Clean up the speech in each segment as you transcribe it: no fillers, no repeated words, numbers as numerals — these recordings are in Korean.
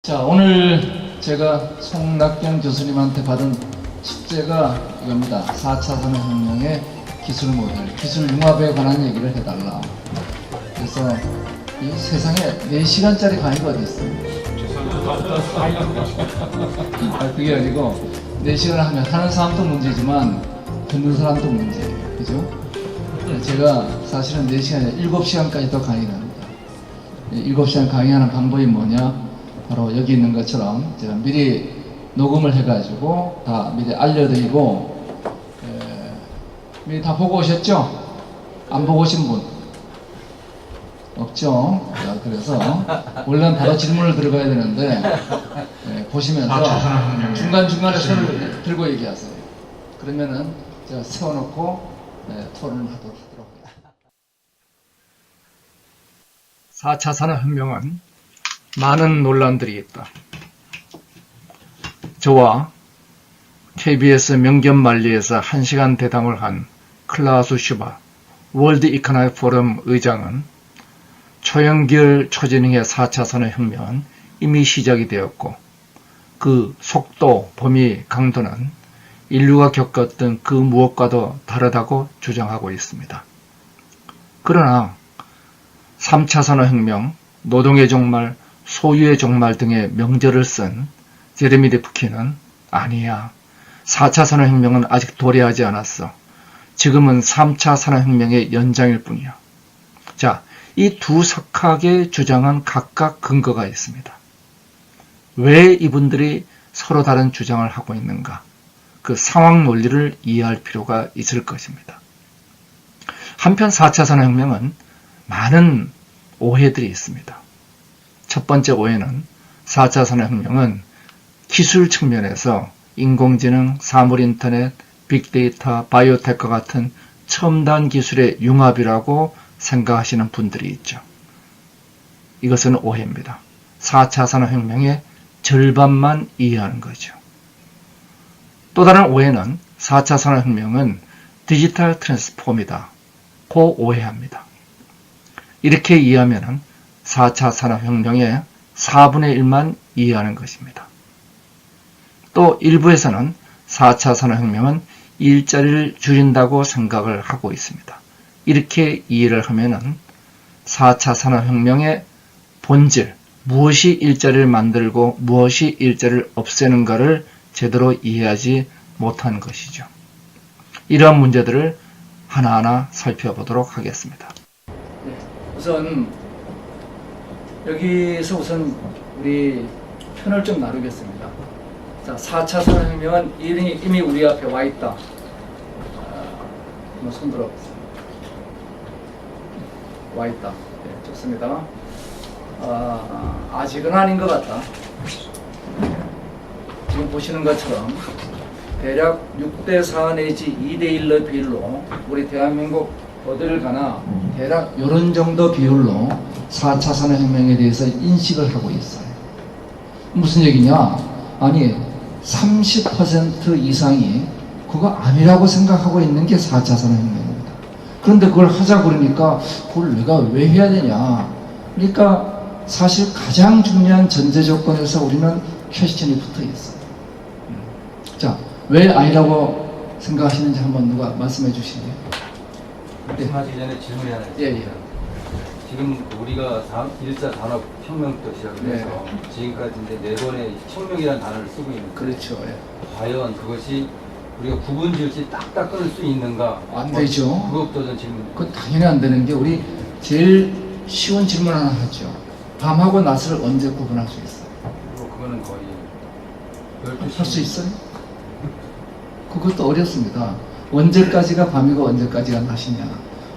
자, 오늘 제가 송낙경 교수님한테 받은 숙제가 이겁니다. 4차 산업혁명의 기술 모델, 기술 융합에 관한 얘기를 해달라. 그래서 이 세상에 4시간짜리 강의가 어디 있어요? 그게 아니고 4시간 하면 하는 사람도 문제지만 듣는 사람도 문제예요. 그죠? 제가 사실은 4시간에 7시간까지 더 강의를 합니다. 7시간 강의하는 방법이 뭐냐? 바로 여기 있는 것처럼 제가 미리 녹음을 해가지고 다 미리 알려드리고, 미리 다 보고 오셨죠? 안 보고 오신 분? 없죠? 자, 그래서 원래는 바로 질문을 들어가야 되는데, 보시면서 중간중간에 손을 들고 얘기하세요. 그러면은 제가 세워놓고 토론을 하도록 합니다. 4차 산업혁명은 많은 논란들이 있다. 저와 KBS 명견만리에서 1시간 대담을 한 클라우스 슈바 월드 이코노믹 포럼 의장은 초연결 초지능의 4차 산업혁명은 이미 시작이 되었고 그 속도, 범위, 강도는 인류가 겪었던 그 무엇과도 다르다고 주장하고 있습니다. 그러나 3차 산업혁명, 노동의 종말, 소유의 종말 등의 명제를 쓴 제레미 리프킨은 아니야. 4차 산업혁명은 아직 도래하지 않았어. 지금은 3차 산업혁명의 연장일 뿐이야. 자, 이 두 석학의 주장은 각각 근거가 있습니다. 왜 이분들이 서로 다른 주장을 하고 있는가? 그 상황 논리를 이해할 필요가 있을 것입니다. 한편 4차 산업혁명은 많은 오해들이 있습니다. 첫 번째 오해는 4차 산업혁명은 기술 측면에서 인공지능, 사물인터넷, 빅데이터, 바이오텍과 같은 첨단 기술의 융합이라고 생각하시는 분들이 있죠. 이것은 오해입니다. 4차 산업혁명의 절반만 이해하는 거죠. 또 다른 오해는 4차 산업혁명은 디지털 트랜스폼이다. 고 오해합니다. 이렇게 이해하면 4차 산업혁명의 4분의 1만 이해하는 것입니다. 또 일부에서는 4차 산업혁명은 일자리를 줄인다고 생각을 하고 있습니다. 이렇게 이해를 하면은 4차 산업혁명의 본질, 무엇이 일자리를 만들고 무엇이 일자리를 없애는가를 제대로 이해하지 못한 것이죠. 이러한 문제들을 하나하나 살펴보도록 하겠습니다. 우선 여기서 우선 우리 편을 좀 나누겠습니다. 자, 4차 산업혁명은 이미 우리 앞에 와 있다. 한번 손 들어보세요. 와 있다. 네, 좋습니다. 아직은 아닌 것 같다. 지금 보시는 것처럼 대략 6대4 내지 2대1의 비율로 우리 대한민국 어디를 가나 대략 이런 정도 비율로 4차 산업혁명에 대해서 인식을 하고 있어요. 무슨 얘기냐? 아니 30% 이상이 그거 아니라고 생각하고 있는 게 4차 산업혁명입니다. 그런데 그걸 하자고 그러니까 그걸 내가 왜 해야 되냐? 그러니까 사실 가장 중요한 전제 조건에서 우리는 퀘스천이 붙어 있어요. 자, 왜 아니라고 생각하시는지 한번 누가 말씀해 주시게요? 말씀하시기 전에 질문이 하나 있습니다. 예. 지금 우리가 1차 산업혁명부터 시작해서 지금까지 이제 4번의 혁명이라는 단어를 쓰고 있는데 그렇죠. 예. 과연 그것이 우리가 구분 지을지 딱딱 끊을 수 있는가? 안 되죠. 그것부터 전 질문. 그건 당연히 안 되는 게 우리 제일 쉬운 질문 하나 하죠. 밤하고 낮을 언제 구분할 수 있어요? 그거는 거의 할 수 있어요? 그것도 어렵습니다. 언제까지가 밤이고 언제까지가 낮이냐,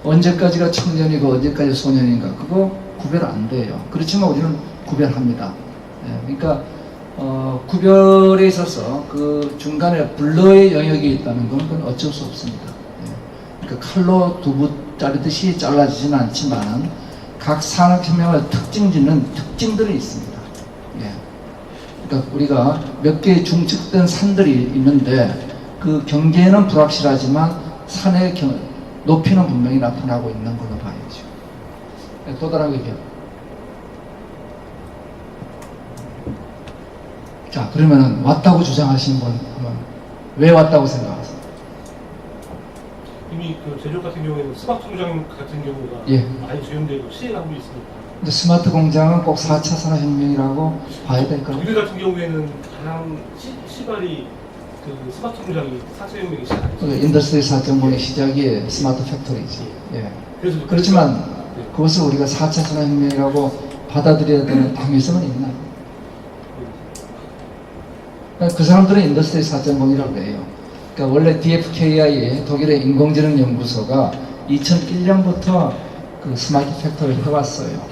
언제까지가 청년이고 언제까지 소년인가, 그거 구별 안 돼요. 그렇지만 우리는 구별합니다. 그러니까 구별에 있어서 그 중간에 블러의 영역이 있다는 건 그건 어쩔 수 없습니다. 그러니까 칼로 두부 자르듯이 잘라지지는 않지만 각 산업혁명의 특징 짓는 특징들이 있습니다. 그러니까 우리가 몇 개의 중측된 산들이 있는데 그 경계는 불확실하지만 산의 높이는 분명히 나타나고 있는 걸로 봐야죠. 또 다른 얘기요. 자, 그러면은 왔다고 주장하시는 분 한번 왜 왔다고 생각하세요? 이미 그 제조업 같은 경우에는 스마트 공장 같은 경우가 예. 많이 적용되고 시행하고 있습니다. 근데 스마트 공장은 꼭 4차 산업혁명이라고 봐야 될까요? 독일 같은 경우에는 가장 시발이 그 스마트 공장이 4차 혁명이 시작했죠. 인더스트리 4.0의 시작이 스마트 팩토리지. 예. 그래서 그렇지만 네. 그것을 우리가 4차 산업혁명이라고 받아들여야 되는 당위성은 있나요? 그러니까 그 사람들은 인더스트리 4.0이라고 해요. 그러니까 원래 DFKI 독일의 인공지능 연구소가 2001년부터 그 스마트 팩토리를 해왔어요.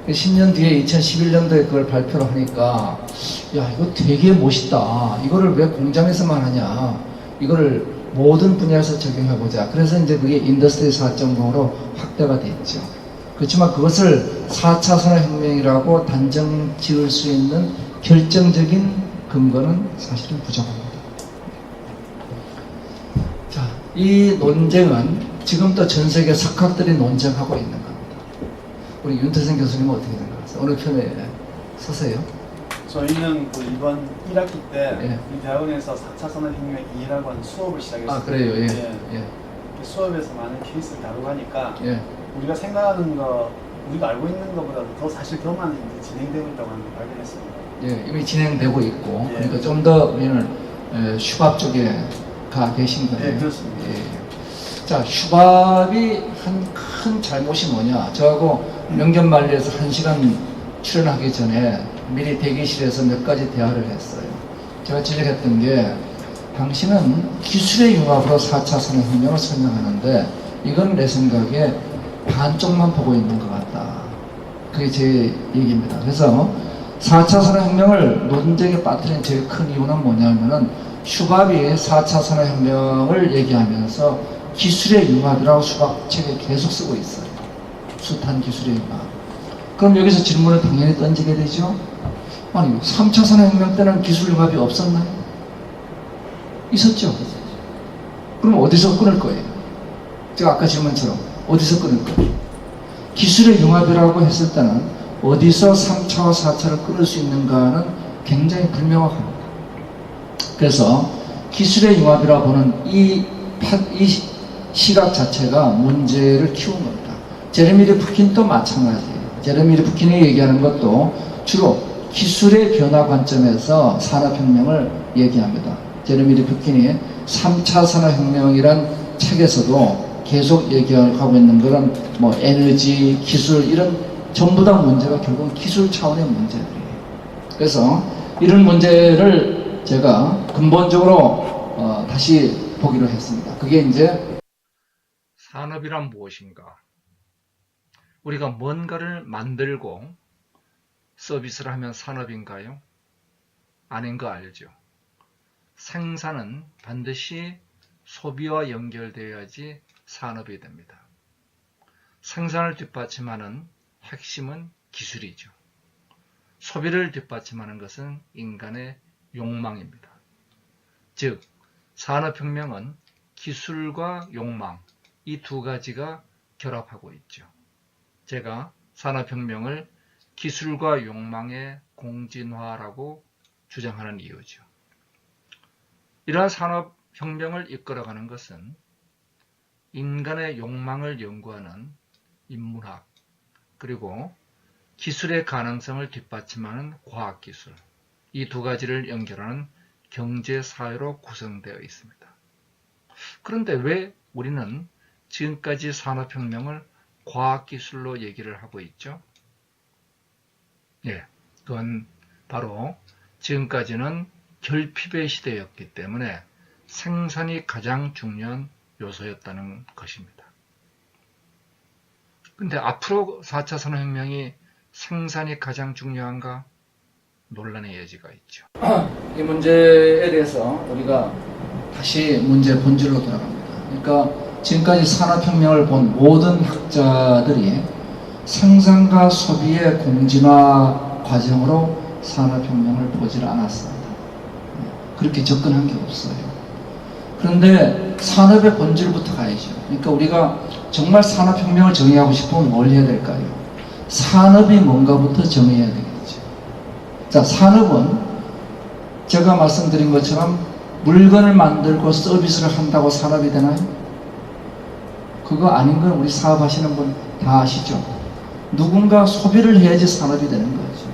10년 뒤에 2011년도에 그걸 발표를 하니까 야, 이거 되게 멋있다. 이거를 왜 공장에서만 하냐. 이거를 모든 분야에서 적용해보자. 그래서 이제 그게 인더스트리 4.0으로 확대가 됐죠. 그렇지만 그것을 4차 산업혁명이라고 단정 지을 수 있는 결정적인 근거는 사실은 부족합니다. 자, 이 논쟁은 지금도 전 세계 석학들이 논쟁하고 있는 겁니다. 우리 윤태생 교수님은 어떻게 생각하세요? 어느 편에 서세요? 저희는 그 이번 1학기 때 예. 이 대학원에서 4차 산업혁명 2라고 하는 수업을 시작했어요. 아, 그래요? 예. 예. 그 수업에서 많은 케이스를 다루고 하니까 예. 우리가 생각하는 거, 우리가 알고 있는 것보다도 더 사실 더 많은 일이 진행되고 있다고 하는 걸 발견했습니다. 예, 이미 진행되고 있고, 예. 그러니까 좀 더 우리는 슈밥 쪽에 가 계신 거예요. 네, 그렇습니다. 예. 자, 슈밥이 한 큰 잘못이 뭐냐? 저하고 명견말리에서 1시간 출연하기 전에 미리 대기실에서 몇 가지 대화를 했어요. 제가 지적했던 게 당신은 기술의 융합으로 4차 산업혁명을 설명하는데 이건 내 생각에 반쪽만 보고 있는 것 같다. 그게 제 얘기입니다. 그래서 4차 산업혁명을 논쟁에 빠뜨린 제일 큰 이유는 뭐냐면은 슈밥이 4차 산업혁명을 얘기하면서 기술의 융합이라고 슈밥 책에 계속 쓰고 있어요. 숱한 기술의 융합. 그럼 여기서 질문을 당연히 던지게 되죠. 아니, 3차 산업혁명 때는 기술 융합이 없었나요? 있었죠. 그럼 어디서 끊을 거예요? 제가 아까 질문처럼 어디서 끊을 거예요? 기술의 융합이라고 했을 때는 어디서 3차와 4차를 끊을 수 있는가는 굉장히 불명확합니다. 그래서 기술의 융합이라고 보는 이 시각 자체가 문제를 키운 겁니다. 제레미 리프킨도 마찬가지예요. 제레미 리프킨이 얘기하는 것도 주로 기술의 변화 관점에서 산업혁명을 얘기합니다. 제레미 리프킨이 3차 산업혁명이란 책에서도 계속 얘기하고 있는 것은 뭐 에너지, 기술 이런 전부 다 문제가 결국 기술 차원의 문제들이에요. 그래서 이런 문제를 제가 근본적으로 다시 보기로 했습니다. 그게 이제 산업이란 무엇인가? 우리가 뭔가를 만들고 서비스를 하면 산업인가요? 아닌 거 알죠? 생산은 반드시 소비와 연결되어야지 산업이 됩니다. 생산을 뒷받침하는 핵심은 기술이죠. 소비를 뒷받침하는 것은 인간의 욕망입니다. 즉, 산업혁명은 기술과 욕망, 이 두 가지가 결합하고 있죠. 제가 산업혁명을 기술과 욕망의 공진화라고 주장하는 이유죠. 이러한 산업혁명을 이끌어가는 것은 인간의 욕망을 연구하는 인문학, 그리고 기술의 가능성을 뒷받침하는 과학기술, 이 두 가지를 연결하는 경제사회로 구성되어 있습니다. 그런데 왜 우리는 지금까지 산업혁명을 과학기술로 얘기를 하고 있죠? 예, 그건 바로 지금까지는 결핍의 시대였기 때문에 생산이 가장 중요한 요소였다는 것입니다. 근데 앞으로 4차 산업혁명이 생산이 가장 중요한가? 논란의 여지가 있죠. 이 문제에 대해서 우리가 다시 문제 본질로 돌아갑니다. 그러니까 지금까지 산업혁명을 본 모든 학자들이 생산과 소비의 공진화 과정으로 산업혁명을 보질 않았습니다. 그렇게 접근한 게 없어요. 그런데 산업의 본질부터 가야죠. 그러니까 우리가 정말 산업혁명을 정의하고 싶으면 뭘 해야 될까요? 산업이 뭔가부터 정의해야 되겠죠. 자, 산업은 제가 말씀드린 것처럼 물건을 만들고 서비스를 한다고 산업이 되나요? 그거 아닌 건 우리 사업하시는 분 다 아시죠? 누군가 소비를 해야지 산업이 되는 거죠.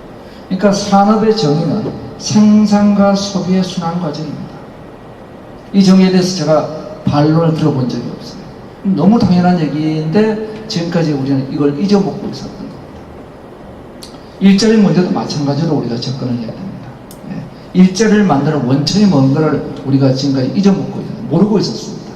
그러니까 산업의 정의는 생산과 소비의 순환 과정입니다. 이 정의에 대해서 제가 반론을 들어본 적이 없어요. 너무 당연한 얘기인데 지금까지 우리는 이걸 잊어먹고 있었던 겁니다. 일자리 문제도 마찬가지로 우리가 접근을 해야 됩니다. 일자리를 만드는 원천이 뭔가를 우리가 지금까지 잊어먹고 모르고 있었습니다.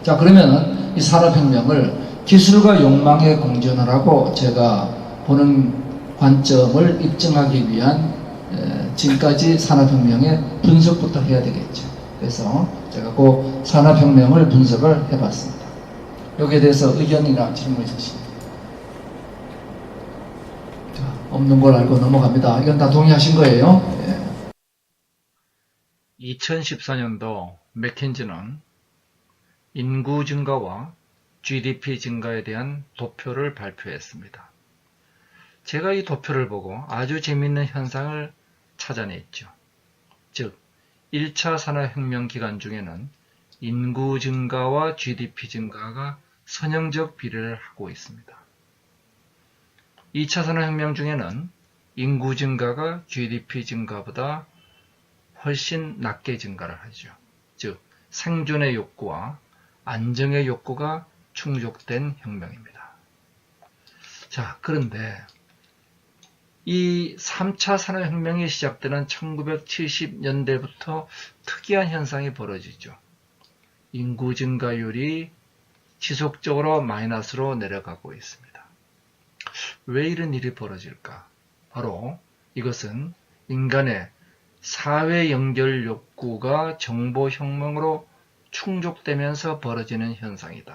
자, 그러면 이 산업혁명을 기술과 욕망의 공존하라고 제가 보는 관점을 입증하기 위한 지금까지 산업혁명의 분석부터 해야 되겠죠. 그래서 제가 그 산업혁명을 분석을 해봤습니다. 여기에 대해서 의견이나 질문 있으십니까? 없는 걸 알고 넘어갑니다. 이건 다 동의하신 거예요? 2014년도 맥킨지는 인구 증가와 GDP 증가에 대한 도표를 발표했습니다. 제가 이 도표를 보고 아주 재미있는 현상을 찾아냈죠. 즉, 1차 산업혁명 기간 중에는 인구 증가와 GDP 증가가 선형적 비례를 하고 있습니다. 2차 산업혁명 중에는 인구 증가가 GDP 증가보다 훨씬 낮게 증가를 하죠. 즉, 생존의 욕구와 안정의 욕구가 충족된 혁명입니다. 자, 그런데 이 3차 산업혁명이 시작되는 1970년대부터 특이한 현상이 벌어지죠. 인구 증가율이 지속적으로 마이너스로 내려가고 있습니다. 왜 이런 일이 벌어질까? 바로 이것은 인간의 사회 연결 욕구가 정보혁명으로 충족되면서 벌어지는 현상이다.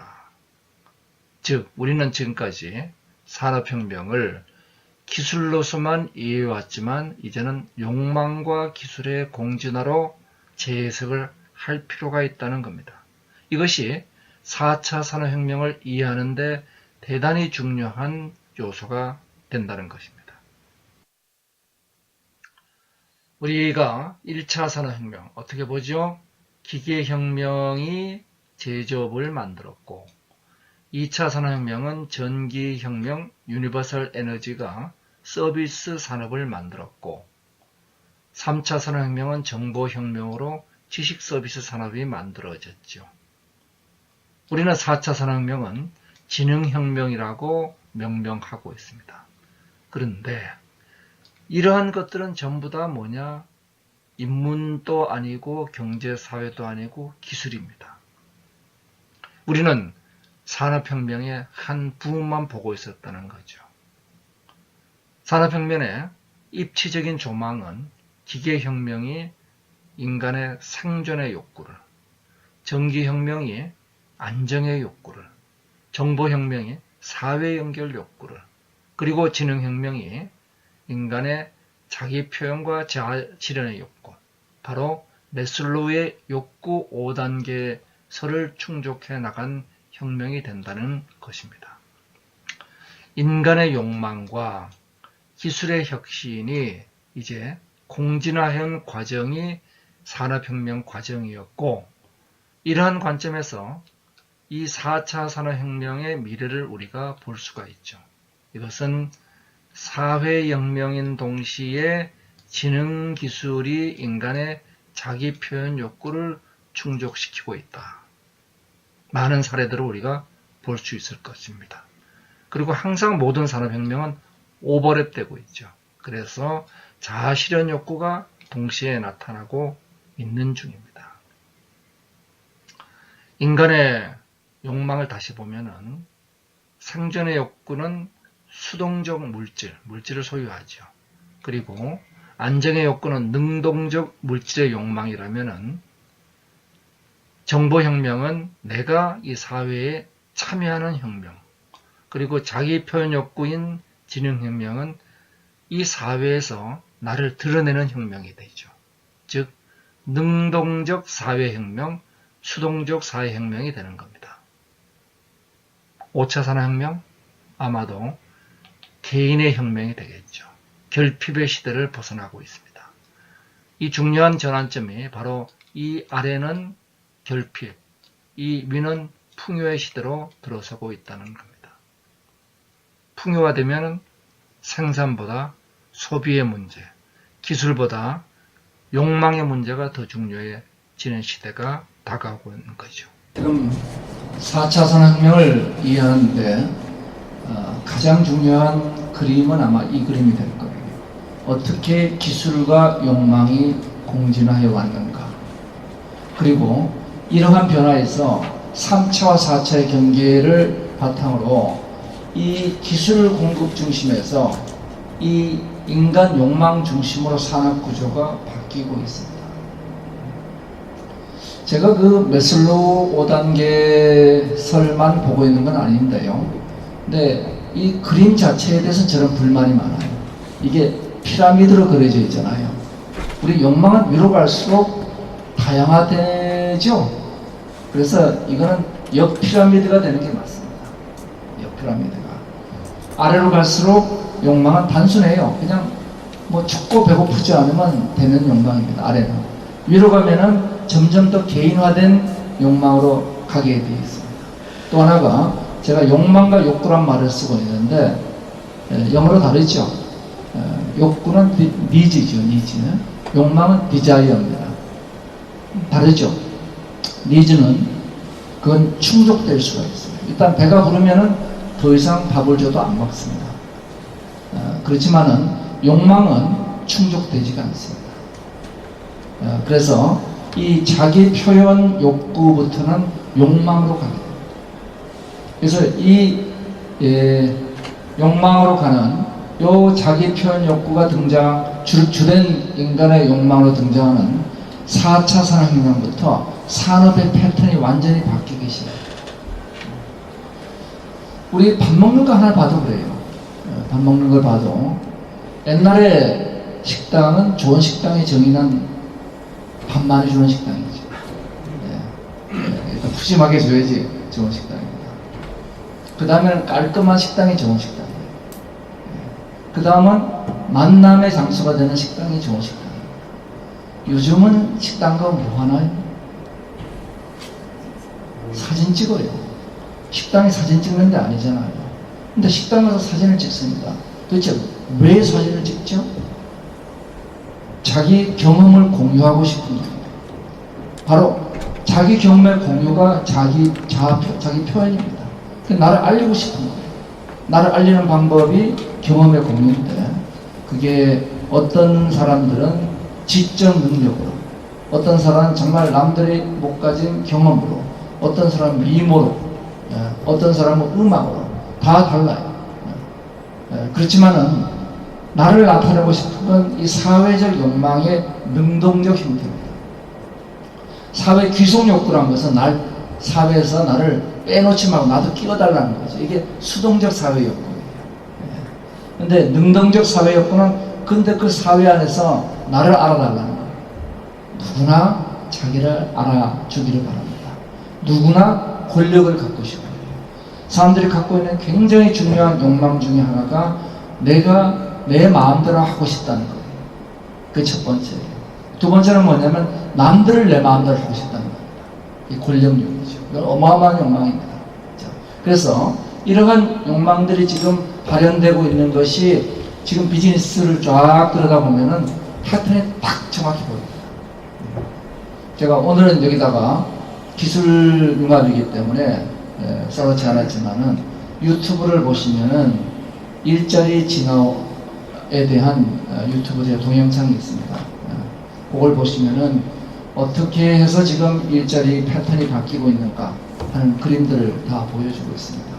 즉, 우리는 지금까지 산업혁명을 기술로서만 이해해왔지만 이제는 욕망과 기술의 공진화로 재해석을 할 필요가 있다는 겁니다. 이것이 4차 산업혁명을 이해하는 데 대단히 중요한 요소가 된다는 것입니다. 우리가 1차 산업혁명 어떻게 보죠? 기계혁명이 제조업을 만들었고 2차 산업혁명은 전기혁명, 유니버설 에너지가 서비스 산업을 만들었고 3차 산업혁명은 정보혁명으로 지식 서비스 산업이 만들어졌죠. 우리는 4차 산업혁명은 지능혁명이라고 명명하고 있습니다. 그런데 이러한 것들은 전부 다 뭐냐? 인문도 아니고 경제사회도 아니고 기술입니다. 우리는 산업혁명의 한 부분만 보고 있었다는 거죠. 산업혁명의 입체적인 조망은 기계혁명이 인간의 생존의 욕구를, 전기혁명이 안정의 욕구를, 정보혁명이 사회 연결 욕구를, 그리고 지능혁명이 인간의 자기 표현과 실현의 욕구, 바로 매슬로우의 욕구 5단계서를 충족해 나간 혁명이 된다는 것입니다. 인간의 욕망과 기술의 혁신이 이제 공진화한 과정이 산업혁명 과정이었고, 이러한 관점에서 이 4차 산업혁명의 미래를 우리가 볼 수가 있죠. 이것은 사회혁명인 동시에 지능기술이 인간의 자기 표현 욕구를 충족시키고 있다. 많은 사례들을 우리가 볼 수 있을 것입니다. 그리고 항상 모든 산업혁명은 오버랩되고 있죠. 그래서 자아실현 욕구가 동시에 나타나고 있는 중입니다. 인간의 욕망을 다시 보면은 생존의 욕구는 수동적 물질을 소유하죠. 그리고 안정의 욕구는 능동적 물질의 욕망이라면은 정보혁명은 내가 이 사회에 참여하는 혁명, 그리고 자기 표현 욕구인 지능혁명은 이 사회에서 나를 드러내는 혁명이 되죠. 즉, 능동적 사회혁명, 수동적 사회혁명이 되는 겁니다. 5차 산업혁명, 아마도 개인의 혁명이 되겠죠. 결핍의 시대를 벗어나고 있습니다. 이 중요한 전환점이 바로 이 아래는 결핍, 이 위는 풍요의 시대로 들어서고 있다는 겁니다. 풍요가 되면 생산보다 소비의 문제, 기술보다 욕망의 문제가 더 중요해지는 시대가 다가오고 있는 거죠. 지금 4차 산업혁명을 이해하는데 가장 중요한 그림은 아마 이 그림이 될 거예요. 어떻게 기술과 욕망이 공진하여 왔는가. 그리고 이러한 변화에서 3차와 4차의 경계를 바탕으로 이 기술 공급 중심에서 이 인간 욕망 중심으로 산업 구조가 바뀌고 있습니다. 제가 그 메슬로우 5단계설만 보고 있는 건 아닌데요. 근데 이 그림 자체에 대해서 저는 불만이 많아요. 이게 피라미드로 그려져 있잖아요. 우리 욕망은 위로 갈수록 다양화되죠. 그래서 이거는 역피라미드가 되는 게 맞습니다. 역피라미드가. 아래로 갈수록 욕망은 단순해요. 그냥 뭐 춥고 배고프지 않으면 되는 욕망입니다. 아래는. 위로 가면은 점점 더 개인화된 욕망으로 가게 되어 있습니다. 또 하나가 제가 욕망과 욕구란 말을 쓰고 있는데 영어로 다르죠. 욕구는 니즈죠. 니즈. 욕망은 디자이어입니다. 다르죠. 니즈는 그건 충족될 수가 있어요. 일단 배가 부르면은 더 이상 밥을 줘도 안 먹습니다. 그렇지만은 욕망은 충족되지가 않습니다. 그래서 이 자기 표현 욕구부터는 욕망으로 가게 됩니다. 그래서 이 욕망으로 가는 요 자기 표현 욕구가 주된 인간의 욕망으로 등장하는 4차 산업혁명부터 산업의 패턴이 완전히 바뀌기 시작합니다. 우리 밥 먹는 거 하나 봐도 그래요. 밥 먹는 걸 봐도 옛날에 식당은 좋은 식당의 정의는 밥 많이 주는 식당이죠. 일단 푸짐하게 줘야지 좋은 식당입니다. 그 다음에는 깔끔한 식당이 좋은 식당이에요. 그 다음은 만남의 장소가 되는 식당이 좋은 식당이에요. 요즘은 식당 가면 뭐 하나요? 사진 찍어요. 식당에 사진 찍는 데 아니잖아요. 근데 식당 가서 사진을 찍습니다. 도대체 왜 사진을 찍죠? 자기 경험을 공유하고 싶은 겁니다. 바로 자기 경험의 공유가 자기 표현입니다. 나를 알리고 싶은 거예요. 나를 알리는 방법이 경험의 공유인데 그게 어떤 사람들은 지적 능력으로, 어떤 사람은 정말 남들이 못 가진 경험으로, 어떤 사람은 미모로, 어떤 사람은 음악으로 다 달라요. 그렇지만은 나를 나타내고 싶은 건 이 사회적 욕망의 능동적 형태입니다. 사회 귀속 욕구란 것은 사회에서 나를 빼놓지 말고 나도 끼워달라는 거죠. 이게 수동적 사회 욕구예요. 근데 능동적 사회 욕구는 근데 그 사회 안에서 나를 알아달라는 거예요. 누구나 자기를 알아주기를 바랍니다. 누구나 권력을 갖고 싶어요. 사람들이 갖고 있는 굉장히 중요한 욕망 중에 하나가 내가 내 마음대로 하고 싶다는 거예요. 그게 첫 번째예요. 두 번째는 뭐냐면 남들을 내 마음대로 하고 싶다는 겁니다. 이 권력욕이죠. 이건 어마어마한 욕망입니다. 그래서 이러한 욕망들이 지금 발현되고 있는 것이 지금 비즈니스를 쫙 들여다보면은 패턴이 딱 정확히 보입니다. 제가 오늘은 여기다가 기술융합이기 때문에 써놓지 않았지만은 유튜브를 보시면은 일자리 진화에 대한 유튜브 제 동영상이 있습니다. 그걸 보시면은 어떻게 해서 지금 일자리 패턴이 바뀌고 있는가 하는 그림들을 다 보여주고 있습니다.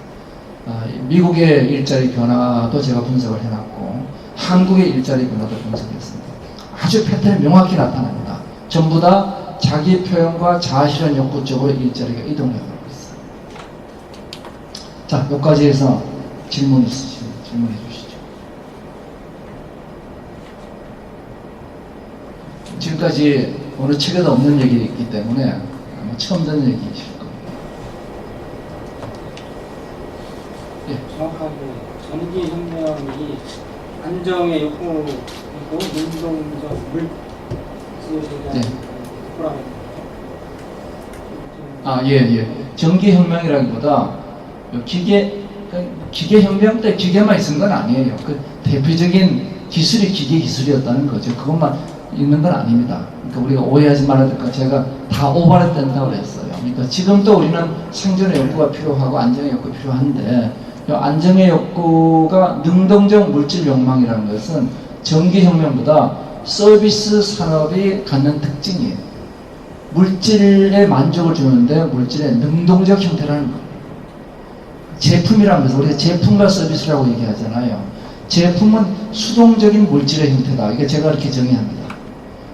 미국의 일자리 변화도 제가 분석을 해놨고 한국의 일자리 변화도 분석했습니다. 아주 패턴이 명확히 나타납니다. 전부 다 자기 표현과 자아실현 욕구 쪽으로 일자리가 이동해 가고 있어요. 자, 여기까지 해서 질문 있으시면 질문해 주시죠. 지금까지 어느 책에도 없는 얘기이기 때문에 아마 처음 듣는 얘기이실 겁니다. 예. 정확하게 전기혁명이 안정의 욕구이고 능동적 네. 예. 전기혁명이라기보다 기계혁명 때 기계만 있은 건 아니에요. 그 대표적인 기술이 기술이었다는 거죠. 그것만 있는 건 아닙니다. 그러니까 우리가 오해하지 말아야 될 거 제가 다 오버랩된다고 그랬어요. 그러니까 지금도 우리는 생존의 욕구가 필요하고 안정의 욕구가 필요한데 이 안정의 욕구가 능동적 물질 욕망이라는 것은 전기혁명보다 서비스 산업이 갖는 특징이에요. 물질에 만족을 주는데 물질의 능동적 형태라는 거예요. 제품이라는 것은 우리가 제품과 서비스라고 얘기하잖아요. 제품은 수동적인 물질의 형태다. 이게 제가 이렇게 정의합니다.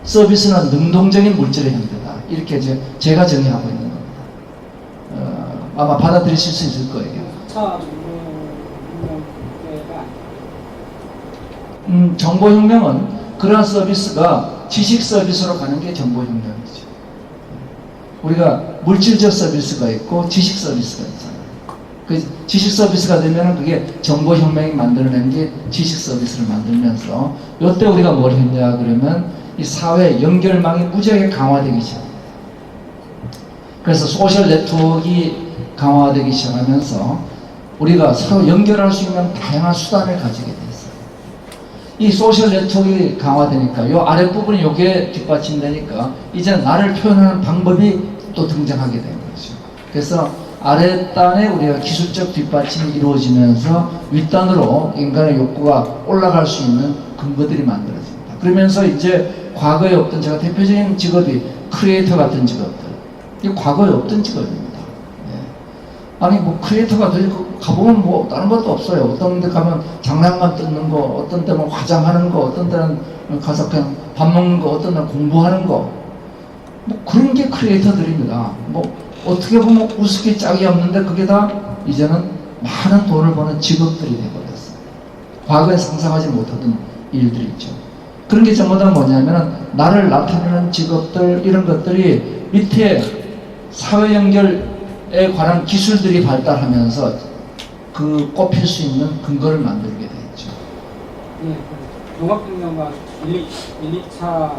서비스는 능동적인 물질의 형태다. 이렇게 제가 정의하고 있는 겁니다. 아마 받아들이실 수 있을 거예요. 정보혁명은 그러한 서비스가 지식 서비스로 가는 게 정보혁명이죠. 우리가 물질적 서비스가 있고 지식 서비스가 있잖아요. 그 지식 서비스가 되면 그게 정보혁명이 만들어낸 게 지식 서비스를 만들면서 이때 우리가 뭘 했냐 그러면 이 사회 연결망이 무지하게 강화되기 시작합니다. 그래서 소셜 네트워크가 강화되기 시작하면서 우리가 서로 연결할 수 있는 다양한 수단을 가지게 됐어요. 이 소셜 네트워크가 강화되니까 이 아랫부분이 요게 뒷받침되니까 이제 나를 표현하는 방법이 또 등장하게 된 거죠. 그래서 아랫단에 우리가 기술적 뒷받침이 이루어지면서 윗단으로 인간의 욕구가 올라갈 수 있는 근거들이 만들어집니다. 그러면서 이제 과거에 없던 제가 대표적인 직업이 크리에이터 같은 직업들. 이게 과거에 없던 직업입니다. 예. 아니 뭐 크리에이터가 가보면 뭐 다른 것도 없어요. 어떤 데 가면 장난감 뜯는 거, 어떤 때는 화장하는 거, 어떤 때는 가서 그냥 밥 먹는 거, 어떤 때는 공부하는 거. 뭐 그런 게 크리에이터들입니다. 뭐 어떻게 보면 우습게 짝이 없는데 그게 다 이제는 많은 돈을 버는 직업들이 되어버렸어요. 과거에 상상하지 못하던 일들이 있죠. 그런 게 전부 다 뭐냐면 나를 나타내는 직업들 이런 것들이 밑에 사회 연결에 관한 기술들이 발달하면서 그 꼽힐 수 있는 근거를 만들게 되죠. 네, 농업혁명과 1, 2차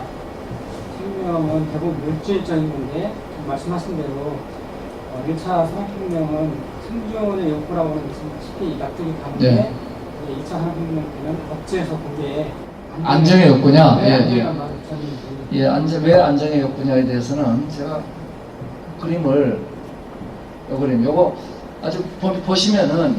혁명은 대부분 물질적인 건데 말씀하신 대로 1차 산업혁명은 생존의 욕구라고 하는 것은 쉽게 납득이 가는데 네. 2차 산업혁명 때는 억제해서 그게 안정의 욕구냐? 예. 왜 안정의 욕구냐에 대해서는 제가 그림을 요거 아주 보시면은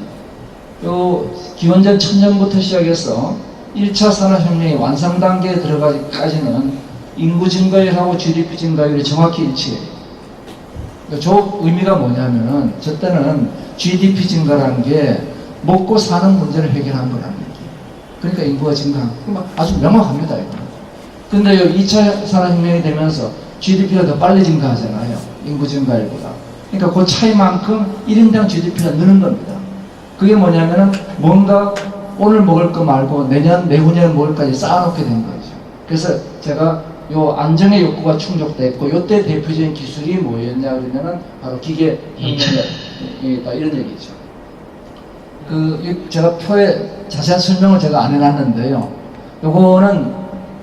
요 기원전 1000년부터 시작해서 1차 산업혁명이 완성 단계에 들어가기까지는 인구 증가율하고 GDP 증가율이 정확히 일치해요. 저 의미가 뭐냐면은 저 때는 GDP 증가라는 게 먹고 사는 문제를 해결한 거라는 얘기예요. 그러니까 인구가 증가한 거 아주 명확합니다. 이거. 근데 이 2차 산업혁명이 되면서 GDP가 더 빨리 증가하잖아요. 인구 증가율보다. 그러니까 그 차이만큼 1인당 GDP가 느는 겁니다. 그게 뭐냐면은 뭔가 오늘 먹을 거 말고 내후년에 먹을 거까지 쌓아놓게 된 거죠. 그래서 제가 요 안정의 욕구가 충족됐고 요때 대표적인 기술이 뭐였냐 그러면은 바로 기계 혁명이다 이런 얘기죠. 제가 표에 자세한 설명을 제가 안 해놨는데요. 요거는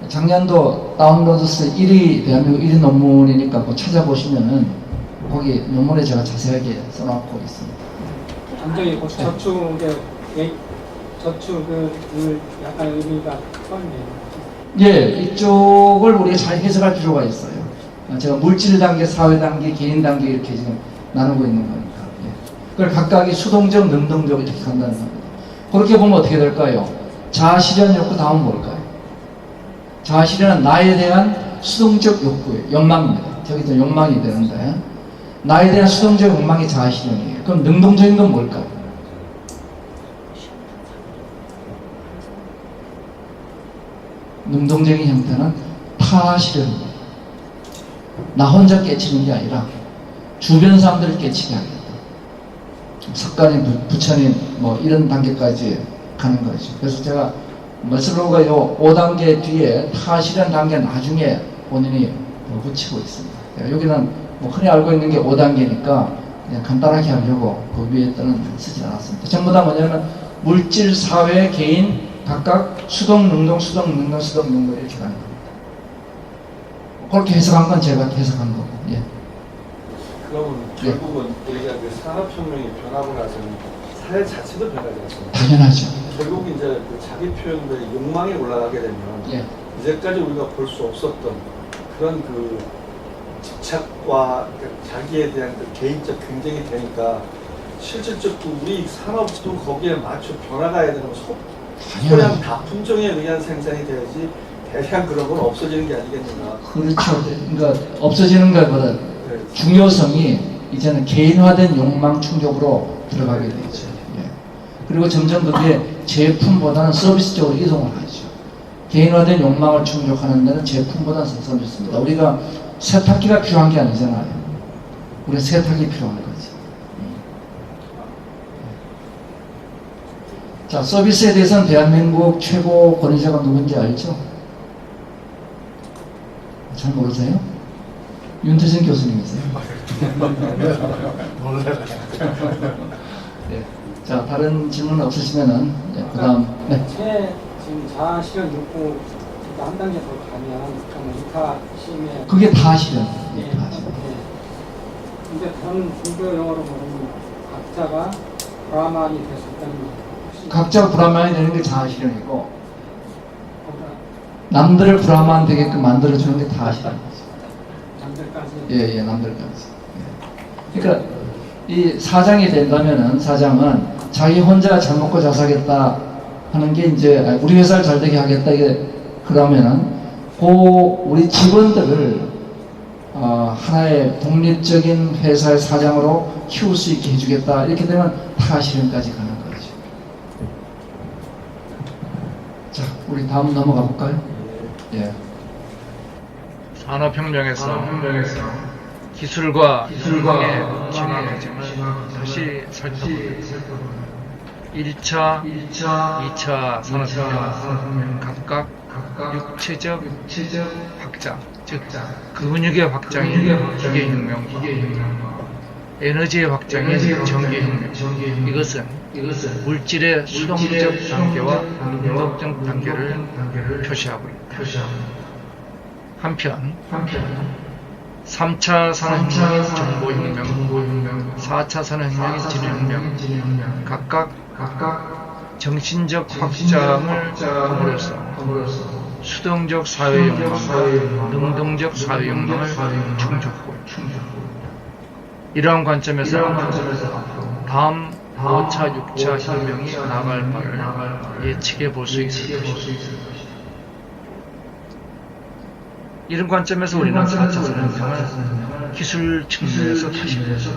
작년도 다운로드스 1위 대한민국 1위 논문이니까 그거 찾아보시면은 거기 논문에 제가 자세하게 써놓고 있습니다. 안정의 저축을 약간 의미가 포함돼요. 예, 이쪽을 우리가 잘 해석할 필요가 있어요. 제가 물질 단계, 사회 단계, 개인 단계 이렇게 지금 나누고 있는 거니까. 예. 그걸 각각이 수동적, 능동적 이렇게 간다는 겁니다. 그렇게 보면 어떻게 될까요? 자아실현 욕구 다음은 뭘까요? 자아실현은 나에 대한 수동적 욕구예요. 욕망입니다. 저기서 욕망이 되는데 나에 대한 수동적 욕망이 자아실현이에요. 그럼 능동적인 건 뭘까요? 능동적인 형태는 타실현입니다. 나 혼자 깨치는 게 아니라 주변 사람들을 깨치게 하겠다. 석가님, 부처님 뭐 이런 단계까지 가는 거죠. 그래서 제가 머슬로우가 요 5단계 뒤에 타실현 단계 나중에 본인이 붙이고 있습니다. 여기는 뭐 흔히 알고 있는 게 5단계니까 그냥 간단하게 하려고 그 위에 때는 쓰지 않았습니다. 전부 다 뭐냐면 물질, 사회, 개인 각각 수동, 능동, 수동, 능동, 수동, 능동 이렇게 가는 겁니다. 그렇게 해석한 건 제가 해석한 거고. 예. 그러면 예. 결국은 우리가 그 산업혁명이 변하고 나서는 사회 자체도 변하지 않습니까? 당연하죠. 결국 이제 그 자기 표현의 욕망이 올라가게 되면 예. 이제까지 우리가 볼 수 없었던 그런 그 집착과 그 자기에 대한 그 개인적 경쟁이 되니까 실질적으로 우리 산업도 거기에 맞춰 변화가야 되는 소량 다품종에 의한 생산이 돼야지 대량 그런 건 없어지는 게 아니겠는가. 그렇죠. 그러니까 없어지는 것보다 중요성이 이제는 개인화된 욕망 충족으로 들어가게 되죠. 예. 그리고 점점 그게 제품보다는 서비스 쪽으로 이동을 하죠. 개인화된 욕망을 충족하는 데는 제품보다는 서비스입니다. 우리가 세탁기가 필요한 게 아니잖아요. 우리 세탁이 필요한 거죠. 자, 서비스에 대해서는 대한민국 최고 권위자가 누군지 알죠? 잘 모르세요? 윤태진 교수님이세요. 네. 자, 다른 질문 없으시면은 그 다음. 네. 제 지금 자아 실현 욕구 한 단계 더 가면 이타 심의 그게 다 실현. 예. 다 실현. 근데 다른 종교 용어로 말하면 각자가 브라만이 될 수 있다는 거. 각자 브라만이 되는 게 자아 실현이고, 거기다 남들을 브라만 되게끔 만들어주는 게 다 실현이죠. 남들까지. 예, 남들까지. 예. 그러니까 이 사장이 된다면은 사장은 자기 혼자 잘 먹고 잘 살겠다 하는 게 이제 우리 회사를 잘 되게 하겠다 이게 그러면은 우리 직원들을 하나의 독립적인 회사의 사장으로 키울 수 있게 해주겠다 이렇게 되면 다 실현까지 가는 거죠. 자, 우리 다음 넘어가 볼까요? 예. 산업혁명에서 기술과 인공의 진화 과정을 다시 살펴보겠습니다. 1차, 2차 산업혁명 각각 육체적 확장, 즉 근육의 확장이 기계혁명과 에너지의 확장인 전기혁명, 이것은 물질의 수동적 단계와 능동적 단계를 표시하고 있다. 한편 3차 산업혁명이 정보혁명, 4차 산업혁명이 진화혁명, 각각 정신적 확장을 함으로써 수동적 사회혁명과 능동적 사회혁명을 충족하고 있다. 이러한 관점에서 다음 5차, 6차 혁명이 나갈 바를 예측해 볼 수 있을 것입니다. 이런 관점에서 우리는 4차 산업혁명을 기술 측면에서 다시 보죠.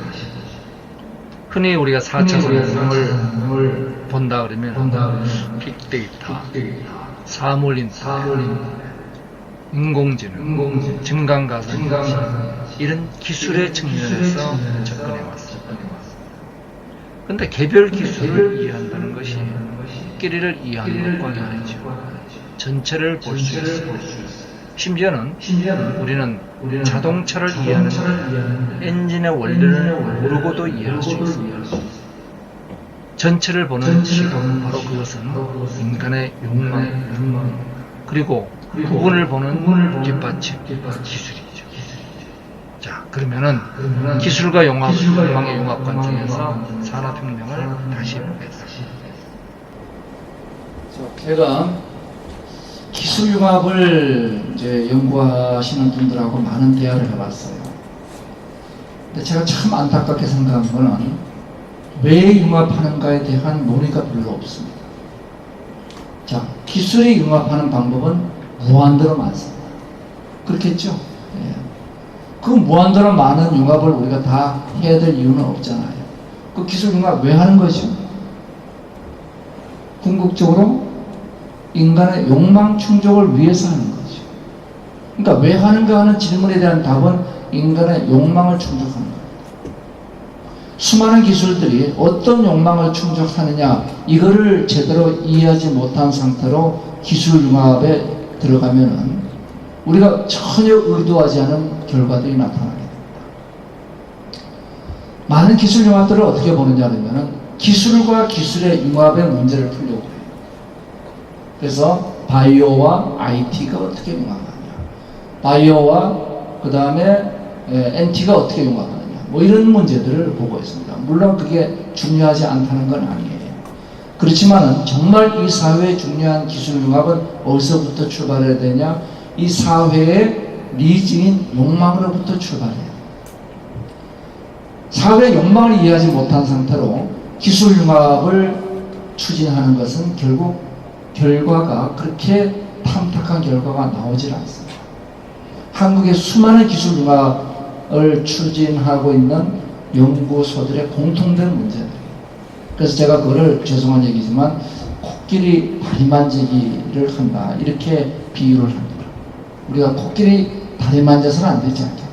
흔히 우리가 4차 산업혁명을 본다 그러면 빅데이터, 사물인터, 인공지능, 증강가상 이런 기술의 측면에서 접근해 왔습니다. 그런데 개별 기술을 이해한다는 것이 끼리를 이해하는 것과 다르죠. 전체를 볼 수 있습니다. 심지어는 우리는 자동차를 이해하는 엔진의 원리를 모르고도 이해할 수 있습니다. 전체를 보는 시각, 바로 그것은 인간의 욕망, 그리고 부분을 보는 뒷받침, 기술이죠. 자, 그러면은 기술과 욕망의 융합 관점에서 산업혁명을 다시 보겠습니다. 제가 기술융합을 이제 연구하시는 분들하고 많은 대화를 해봤어요. 근데 제가 참 안타깝게 생각한 거는 왜 융합하는가에 대한 논의가 별로 없습니다. 자, 기술이 융합하는 방법은 무한대로 많습니다. 그렇겠죠? 예. 그 무한대로 많은 융합을 우리가 다 해야 될 이유는 없잖아요. 그 기술 융합 왜 하는 거죠? 궁극적으로 인간의 욕망 충족을 위해서 하는 거죠. 그러니까 왜 하는가 하는 질문에 대한 답은 인간의 욕망을 충족하는 거예요. 수많은 기술들이 어떤 욕망을 충족하느냐 이거를 제대로 이해하지 못한 상태로 기술 융합에 들어가면은 우리가 전혀 의도하지 않은 결과들이 나타나게 됩니다. 많은 기술 융합들을 어떻게 보느냐 하면은 기술과 기술의 융합의 문제를 풀려고 해요. 그래서 바이오와 IT가 어떻게 융합하냐, 바이오와 그 다음에 NT가 어떻게 융합하느냐 뭐 이런 문제들을 보고 있습니다. 물론 그게 중요하지 않다는 건 아니에요. 그렇지만은 정말 이 사회의 중요한 기술 융합은 어디서부터 출발해야 되냐? 이 사회의 니즈인 욕망으로부터 출발해요. 사회의 욕망을 이해하지 못한 상태로 기술 융합을 추진하는 것은 결국 결과가 그렇게 탐탁한 결과가 나오질 않습니다. 한국의 수많은 기술 융합을 추진하고 있는 연구소들의 공통된 문제들이에요. 그래서 제가 그거를 죄송한 얘기지만 코끼리 다리 만지기를 한다 이렇게 비유를 합니다. 우리가 코끼리 다리 만져서는 안 되지 않겠느냐.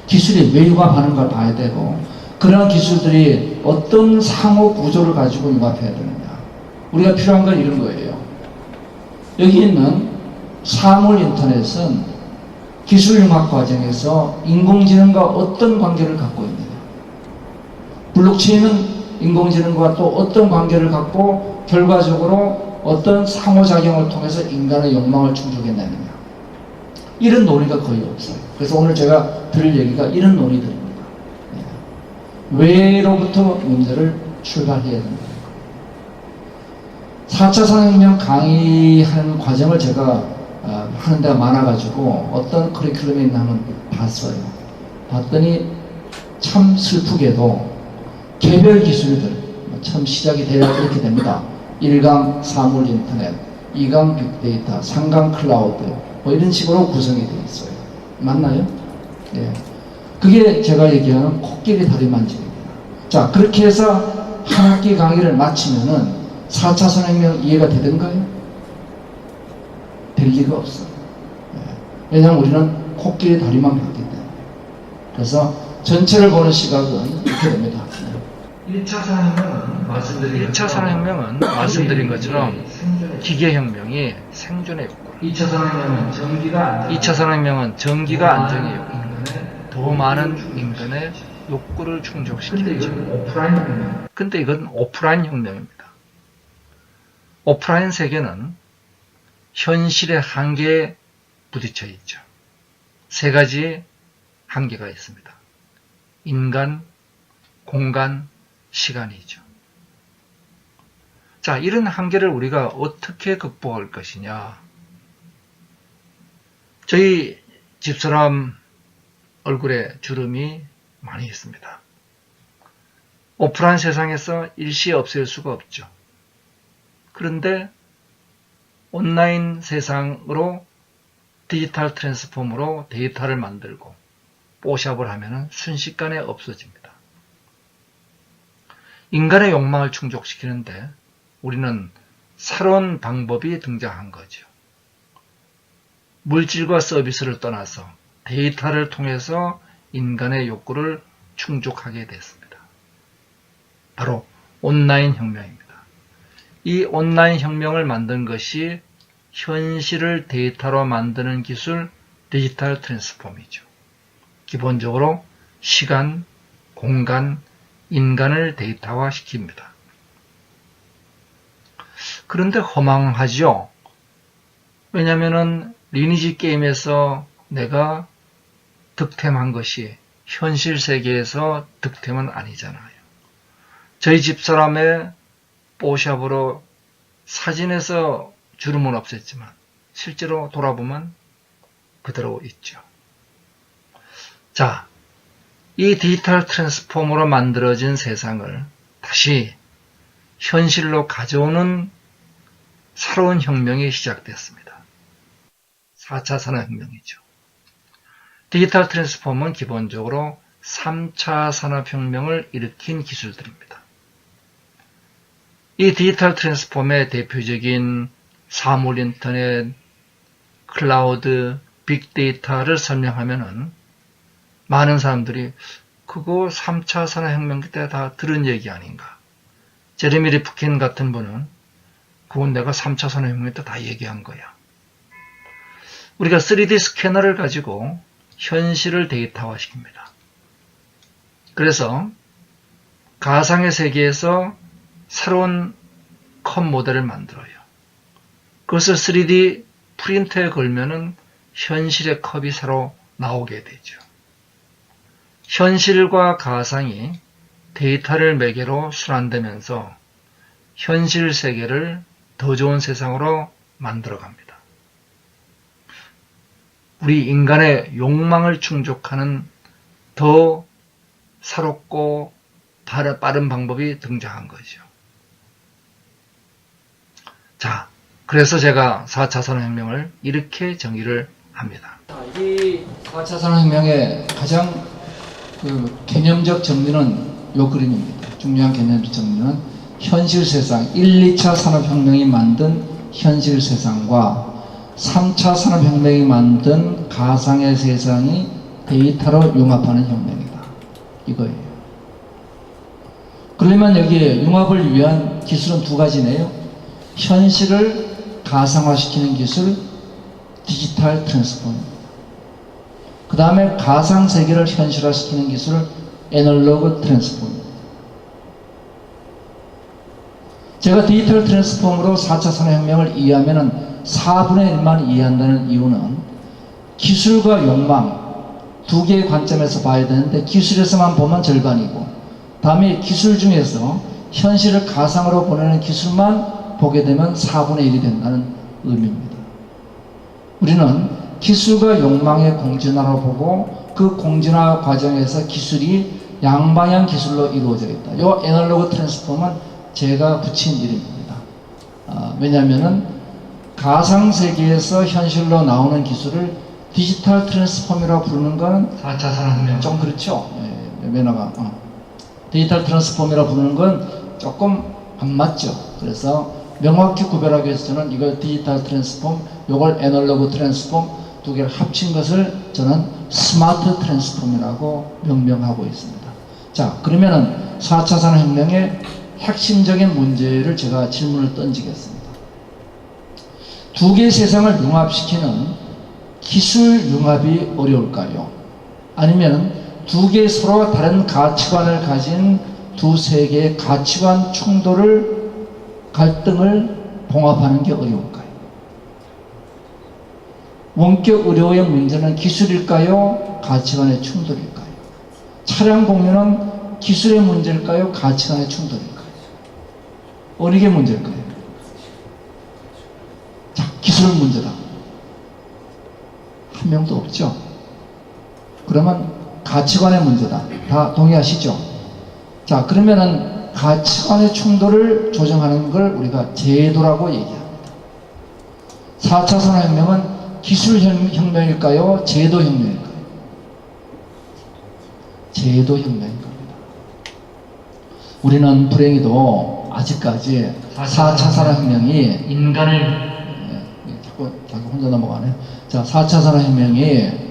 기술이 왜 융합하는 걸 봐야 되고 그런 기술들이 어떤 상호 구조를 가지고 융합해야 되느냐. 우리가 필요한 건 이런 거예요. 여기 있는 사물 인터넷은 기술 융합 과정에서 인공지능과 어떤 관계를 갖고 있느냐. 블록체인은 인공지능과 또 어떤 관계를 갖고 결과적으로 어떤 상호작용을 통해서 인간의 욕망을 충족해내느냐. 이런 논의가 거의 없어요. 그래서 오늘 제가 드릴 얘기가 이런 논의들입니다. 왜로부터 문제를 출발해야 된다. 4차 산업혁명 강의하는 과정을 제가 하는 데가 많아가지고 어떤 커리큘럼이 있나 한번 봤어요. 봤더니 참 슬프게도 개별 기술들 참 시작이 돼야 이렇게 됩니다. 1강 사물 인터넷, 2강 빅데이터, 3강 클라우드 뭐 이런 식으로 구성이 되어 있어요. 맞나요? 예. 그게 제가 얘기하는 코끼리 다리 만지기입니다. 자, 그렇게 해서 한 학기 강의를 마치면은 4차 산업혁명 이해가 되던가요? 될 리가 없어요. 예. 왜냐하면 우리는 코끼리 다리만 봤기 때문에. 그래서 전체를 보는 시각은 이렇게 됩니다. 1차 산업혁명은 말씀드린 것처럼 기계혁명이 생존의 욕구, 2차 산업혁명은 전기가 안정의 욕구, 더 많은 인간의 욕구를 충족시키죠. 근데 이건 오프라인 혁명입니다. 오프라인 세계는 현실의 한계에 부딪혀 있죠. 세 가지 한계가 있습니다. 인간, 공간, 시간이죠. 자, 이런 한계를 우리가 어떻게 극복할 것이냐. 저희 집사람 얼굴에 주름이 많이 있습니다. 오프라인 세상에서 일시에 없앨 수가 없죠. 그런데 온라인 세상으로 디지털 트랜스폼으로 데이터를 만들고 뽀샵을 하면 순식간에 없어집니다. 인간의 욕망을 충족시키는데 우리는 새로운 방법이 등장한 거죠. 물질과 서비스를 떠나서 데이터를 통해서 인간의 욕구를 충족하게 됐습니다. 바로 온라인 혁명입니다. 이 온라인 혁명을 만든 것이 현실을 데이터로 만드는 기술 디지털 트랜스폼이죠. 기본적으로 시간, 공간, 인간을 데이터화 시킵니다. 그런데 허망하죠. 왜냐하면 리니지 게임에서 내가 득템한 것이 현실 세계에서 득템은 아니잖아요. 저희 집사람의 뽀샵으로 사진에서 주름은 없앴지만 실제로 돌아보면 그대로 있죠. 자, 이 디지털 트랜스폼으로 만들어진 세상을 다시 현실로 가져오는 새로운 혁명이 시작됐습니다. 4차 산업혁명이죠. 디지털 트랜스폼은 기본적으로 3차 산업혁명을 일으킨 기술들입니다. 이 디지털 트랜스폼의 대표적인 사물 인터넷, 클라우드, 빅데이터를 설명하면은 많은 사람들이 그거 3차 산업혁명 때 다 들은 얘기 아닌가. 제레미 리프킨 같은 분은 그건 내가 3차 산업혁명 때 다 얘기한 거야. 우리가 3D 스캐너를 가지고 현실을 데이터화시킵니다. 그래서 가상의 세계에서 새로운 컷 모델을 만들어요. 그것을 3D 프린터에 걸면은 현실의 컵이 새로 나오게 되죠. 현실과 가상이 데이터를 매개로 순환되면서 현실 세계를 더 좋은 세상으로 만들어갑니다. 우리 인간의 욕망을 충족하는 더 새롭고 빠른 방법이 등장한 거죠. 자, 그래서 제가 4차 산업혁명을 이렇게 정의를 합니다. 이 4차 산업혁명의 가장 개념적 정리는 요 그림입니다. 중요한 개념적 정리는 현실 세상, 1, 2차 산업혁명이 만든 현실 세상과 3차 산업혁명이 만든 가상의 세상이 데이터로 융합하는 혁명이다. 이거예요. 그러면 여기에 융합을 위한 기술은 두 가지네요. 현실을 가상화시키는 기술, 디지털 트랜스포머입니다. 그 다음에 가상세계를 현실화시키는 기술, 애널로그 트랜스포머입니다. 제가 디지털 트랜스포머로 4차 산업혁명을 이해하면 4분의 1만 이해한다는 이유는 기술과 욕망 두 개의 관점에서 봐야 되는데 기술에서만 보면 절반이고 다음에 기술 중에서 현실을 가상으로 보내는 기술만 보게 되면 4분의 1이 된다는 의미입니다. 우리는 기술과 욕망의 공진화로 보고 그 공진화 과정에서 기술이 양방향 기술로 이루어져 있다. 이 애널로그 트랜스폼은 제가 붙인 이름입니다. 왜냐하면 가상세계에서 현실로 나오는 기술을 디지털 트랜스폼이라고 부르는 건 4차 산업혁명. 좀 그렇죠. 매너가. 디지털 트랜스폼이라고 부르는 건 조금 안 맞죠. 그래서 명확히 구별하기 위해서 저는 이걸 디지털 트랜스폼, 이걸 애널로그 트랜스폼 두 개를 합친 것을 저는 스마트 트랜스폼이라고 명명하고 있습니다. 자, 그러면은 4차 산업혁명의 핵심적인 문제를 제가 질문을 던지겠습니다. 두 개의 세상을 융합시키는 기술 융합이 어려울까요? 아니면 두 개의 서로 다른 가치관을 가진 두 세계의 가치관 충돌을 갈등을 봉합하는 게 어려울까요? 원격 의료의 문제는 기술일까요? 가치관의 충돌일까요? 차량 공유는 기술의 문제일까요? 가치관의 충돌일까요? 어느 게 문제일까요? 자, 기술은 문제다. 한 명도 없죠? 그러면 가치관의 문제다. 다 동의하시죠? 자, 그러면은 가치관의 충돌을 조정하는 걸 우리가 제도라고 얘기합니다. 4차 산업혁명은 기술혁명일까요? 제도혁명일까요? 제도혁명인 겁니다. 우리는 불행히도 아직까지 4차 산업혁명이 인간을 자꾸 혼자 넘어가네. 자, 4차 산업혁명이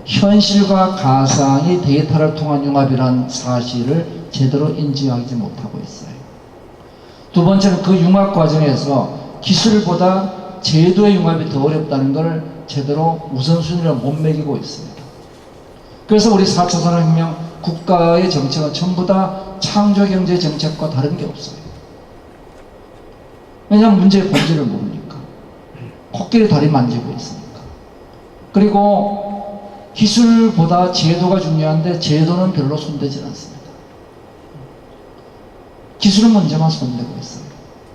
현실과 가상이 데이터를 통한 융합이라는 사실을 제대로 인지하지 못하고 있어요. 두 번째는 그 융합 과정에서 기술보다 제도의 융합이 더 어렵다는 걸 제대로 우선순위를 못 매기고 있습니다. 그래서 우리 4차 산업혁명 국가의 정책은 전부 다 창조경제 정책과 다른 게 없어요. 왜냐하면 문제의 본질을 모르니까. 코끼리 다리 만지고 있으니까. 그리고 기술보다 제도가 중요한데 제도는 별로 손대지 않습니다. 기술은 문제만 손대고 있어요.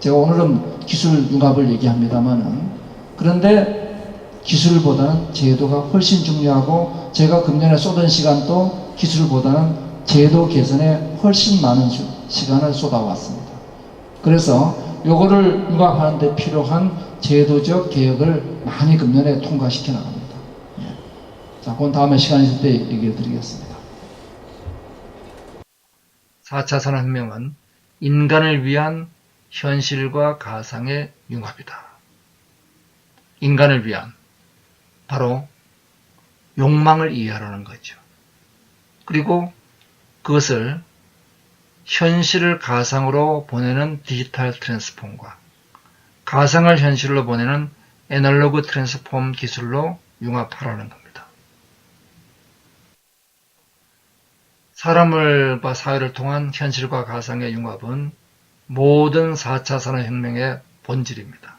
제가 오늘은 기술 융합을 얘기합니다만은 그런데 기술보다는 제도가 훨씬 중요하고 제가 금년에 쏟은 시간도 기술보다는 제도 개선에 훨씬 많은 시간을 쏟아왔습니다. 그래서 요거를 융합하는 데 필요한 제도적 개혁을 많이 금년에 통과시켜 나갑니다. 자, 그건 다음에 시간 있을 때 얘기해 드리겠습니다. 4차 산업혁명은 인간을 위한 현실과 가상의 융합이다. 인간을 위한 바로 욕망을 이해하라는 거죠. 그리고 그것을 현실을 가상으로 보내는 디지털 트랜스폼과 가상을 현실로 보내는 애널로그 트랜스폼 기술로 융합하라는 겁니다. 사람과 사회를 통한 현실과 가상의 융합은 모든 4차 산업혁명의 본질입니다.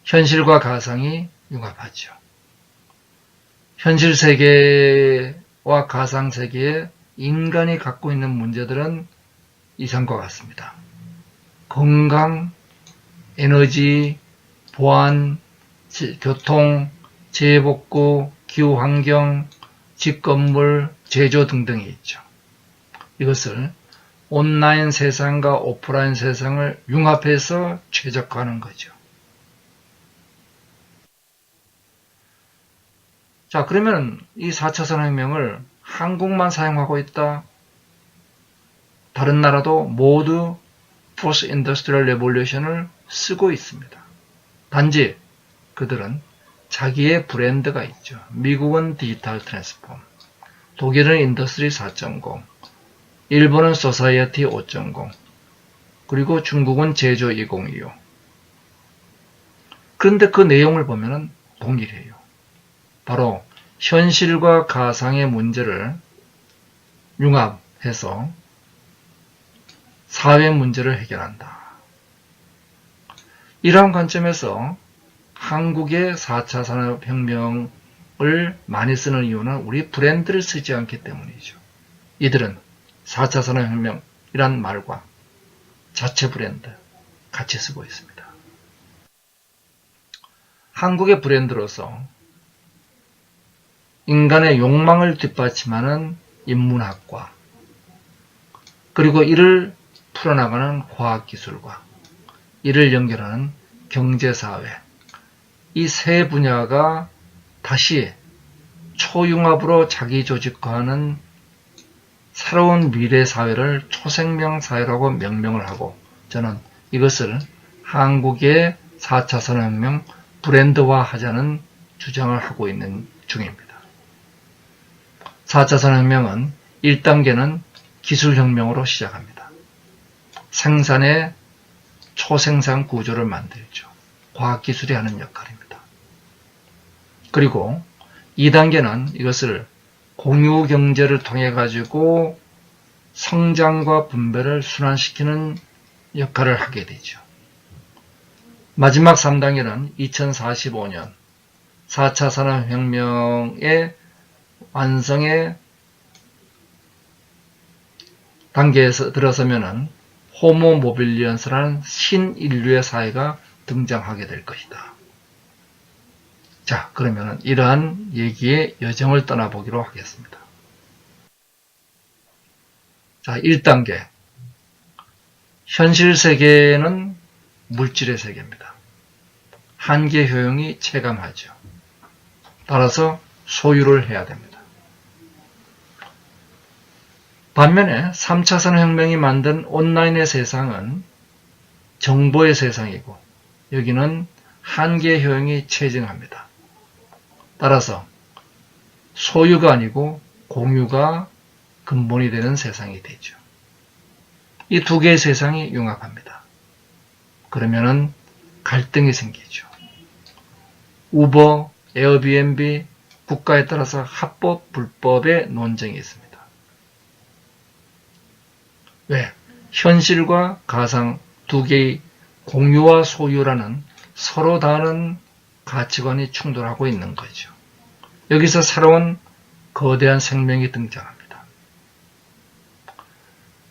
현실과 가상이 융합하죠. 현실 세계와 가상 세계에 인간이 갖고 있는 문제들은 이상과 같습니다. 건강, 에너지, 보안, 교통, 재해복구, 기후환경, 집건물, 제조 등등이 있죠. 이것을 온라인 세상과 오프라인 세상을 융합해서 최적화하는 거죠. 자, 그러면 이 4차 산업혁명을 한국만 사용하고 있다? 다른 나라도 모두 Fourth Industrial Revolution을 쓰고 있습니다. 단지 그들은 자기의 브랜드가 있죠. 미국은 디지털 트랜스폼, 독일은 인더스트리 4.0, 일본은 소사이어티 5.0, 그리고 중국은 제조 2025. 그런데 그 내용을 보면 동일해요. 바로 현실과 가상의 문제를 융합해서 사회 문제를 해결한다. 이러한 관점에서 한국의 4차 산업혁명을 많이 쓰는 이유는 우리 브랜드를 쓰지 않기 때문이죠. 이들은 4차 산업혁명이란 말과 자체 브랜드 같이 쓰고 있습니다. 한국의 브랜드로서 인간의 욕망을 뒷받침하는 인문학과 그리고 이를 풀어나가는 과학기술과 이를 연결하는 경제사회, 이 세 분야가 다시 초융합으로 자기 조직화하는 새로운 미래 사회를 초생명 사회라고 명명을 하고 저는 이것을 한국의 4차 산업혁명 브랜드화하자는 주장을 하고 있는 중입니다. 4차 산업혁명은 1단계는 기술혁명으로 시작합니다. 생산의 초생산 구조를 만들죠. 과학기술이 하는 역할입니다. 그리고 2단계는 이것을 공유경제를 통해 가지고 성장과 분배를 순환시키는 역할을 하게 되죠. 마지막 3단계는 2045년 4차 산업혁명의 완성의 단계에서 들어서면은 호모 모빌리언스라는 신인류의 사회가 등장하게 될 것이다. 자, 그러면은 이러한 얘기의 여정을 떠나보기로 하겠습니다. 자, 1단계. 현실 세계는 물질의 세계입니다. 한계 효용이 체감하죠. 따라서 소유를 해야 됩니다. 반면에 3차 산업혁명이 만든 온라인의 세상은 정보의 세상이고 여기는 한계 효용이 체증합니다. 따라서 소유가 아니고 공유가 근본이 되는 세상이 되죠. 이 두 개의 세상이 융합합니다. 그러면은 갈등이 생기죠. 우버, 에어비앤비, 국가에 따라서 합법, 불법의 논쟁이 있습니다. 왜? 현실과 가상 두 개의 공유와 소유라는 서로 다른 가치관이 충돌하고 있는 거죠. 여기서 새로운 거대한 생명이 등장합니다.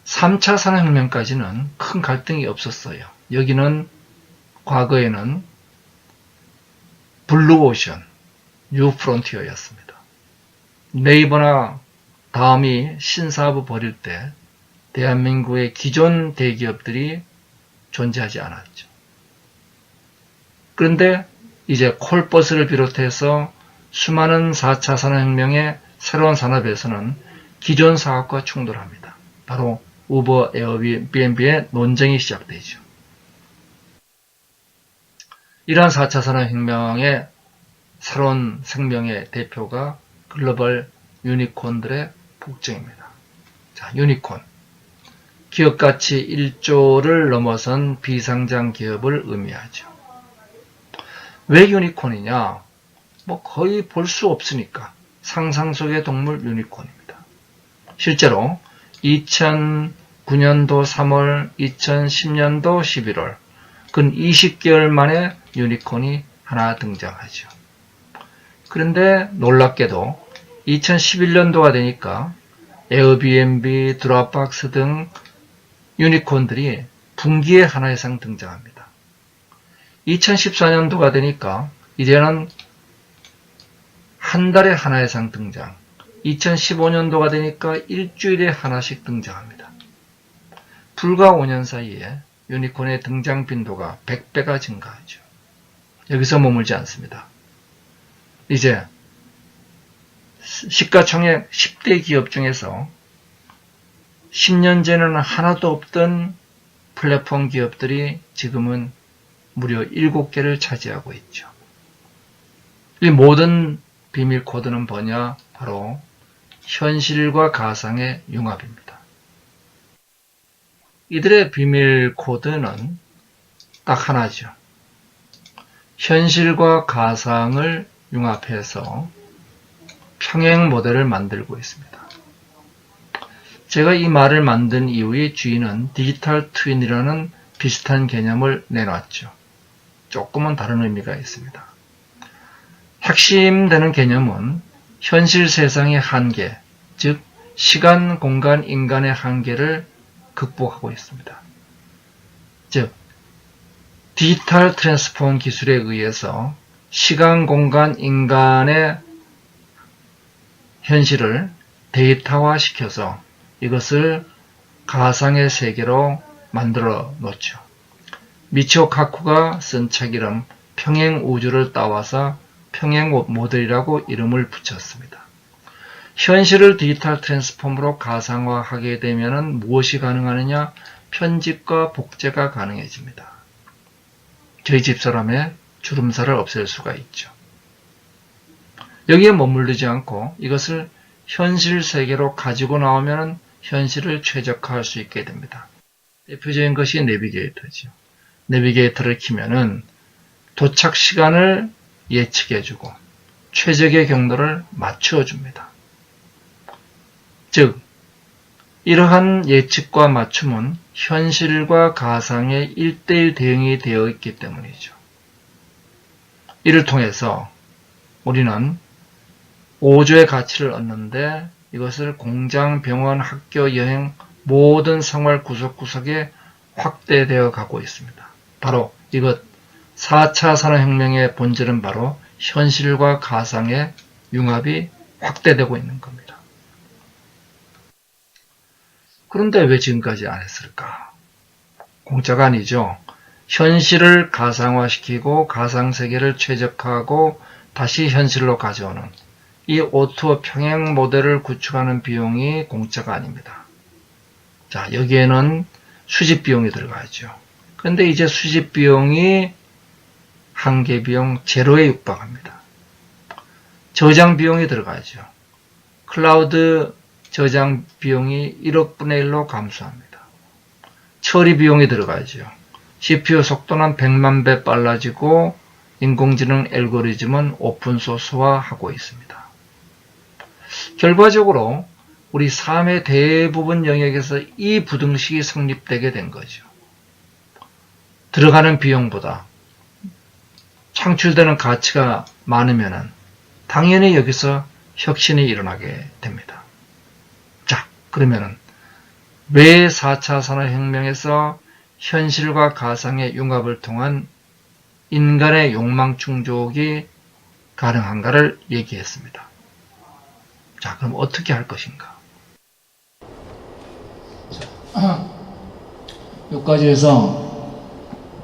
3차 산업혁명까지는 큰 갈등이 없었어요. 여기는 과거에는 블루오션, 뉴프론티어였습니다. 네이버나 다음이 신사업을 벌일 때 대한민국의 기존 대기업들이 존재하지 않았죠. 그런데 이제 콜버스를 비롯해서 수많은 4차 산업혁명의 새로운 산업에서는 기존 사업과 충돌합니다. 바로 우버, 에어비앤비의 논쟁이 시작되죠. 이러한 4차 산업혁명의 새로운 생명의 대표가 글로벌 유니콘들의 폭증입니다. 자, 유니콘. 기업가치 1조를 넘어선 비상장 기업을 의미하죠. 왜 유니콘이냐? 뭐 거의 볼 수 없으니까. 상상 속의 동물 유니콘입니다. 실제로 2009년도 3월, 2010년도 11월, 근 20개월 만에 유니콘이 하나 등장하죠. 그런데 놀랍게도 2011년도가 되니까 에어비앤비, 드롭박스 등 유니콘들이 분기에 하나 이상 등장합니다. 2014년도가 되니까 이제는 한 달에 하나 이상 등장, 2015년도가 되니까 일주일에 하나씩 등장합니다. 불과 5년 사이에 유니콘의 등장 빈도가 100배가 증가하죠. 여기서 머물지 않습니다. 이제 시가총액 10대 기업 중에서 10년 전에는 하나도 없던 플랫폼 기업들이 지금은 무려 7개를 차지하고 있죠. 이 모든 비밀 코드는 뭐냐? 바로 현실과 가상의 융합입니다. 이들의 비밀 코드는 딱 하나죠. 현실과 가상을 융합해서 평행 모델을 만들고 있습니다. 제가 이 말을 만든 이유의 주인은 디지털 트윈이라는 비슷한 개념을 내놨죠. 조금은 다른 의미가 있습니다. 핵심되는 개념은 현실 세상의 한계, 즉 시간, 공간, 인간의 한계를 극복하고 있습니다. 즉 디지털 트랜스폼 기술에 의해서 시간, 공간, 인간의 현실을 데이터화시켜서 이것을 가상의 세계로 만들어 놓죠. 미치오 카쿠가 쓴 책 이름 평행 우주를 따와서 평행 모델이라고 이름을 붙였습니다. 현실을 디지털 트랜스폼으로 가상화하게 되면 무엇이 가능하느냐? 편집과 복제가 가능해집니다. 저희 집사람의 주름살을 없앨 수가 있죠. 여기에 머물르지 않고 이것을 현실 세계로 가지고 나오면 현실을 최적화할 수 있게 됩니다. 대표적인 것이 내비게이터죠. 내비게이터를 키면은 도착 시간을 예측해주고 최적의 경로를 맞추어줍니다. 즉, 이러한 예측과 맞춤은 현실과 가상의 1:1 대응이 되어 있기 때문이죠. 이를 통해서 우리는 5조의 가치를 얻는데 이것을 공장, 병원, 학교, 여행 모든 생활 구석구석에 확대되어 가고 있습니다. 바로 이것 4차 산업혁명의 본질은 바로 현실과 가상의 융합이 확대되고 있는 겁니다. 그런데 왜 지금까지 안 했을까? 공짜가 아니죠. 현실을 가상화시키고 가상세계를 최적화하고 다시 현실로 가져오는 이 O2O 평행 모델을 구축하는 비용이 공짜가 아닙니다. 자, 여기에는 수집 비용이 들어가죠. 그런데 이제 수집 비용이 한계 비용 제로에 육박합니다. 저장 비용이 들어가죠. 클라우드 저장 비용이 1억 분의 1로 감소합니다. 처리 비용이 들어가죠. CPU 속도는 100만 배 빨라지고 인공지능 알고리즘은 오픈소스화하고 있습니다. 결과적으로 우리 삶의 대부분 영역에서 이 부등식이 성립되게 된 거죠. 들어가는 비용보다 창출되는 가치가 많으면 당연히 여기서 혁신이 일어나게 됩니다. 자, 그러면은 왜 4차 산업혁명에서 현실과 가상의 융합을 통한 인간의 욕망 충족이 가능한가를 얘기했습니다. 자, 그럼 어떻게 할 것인가? 여기까지 해서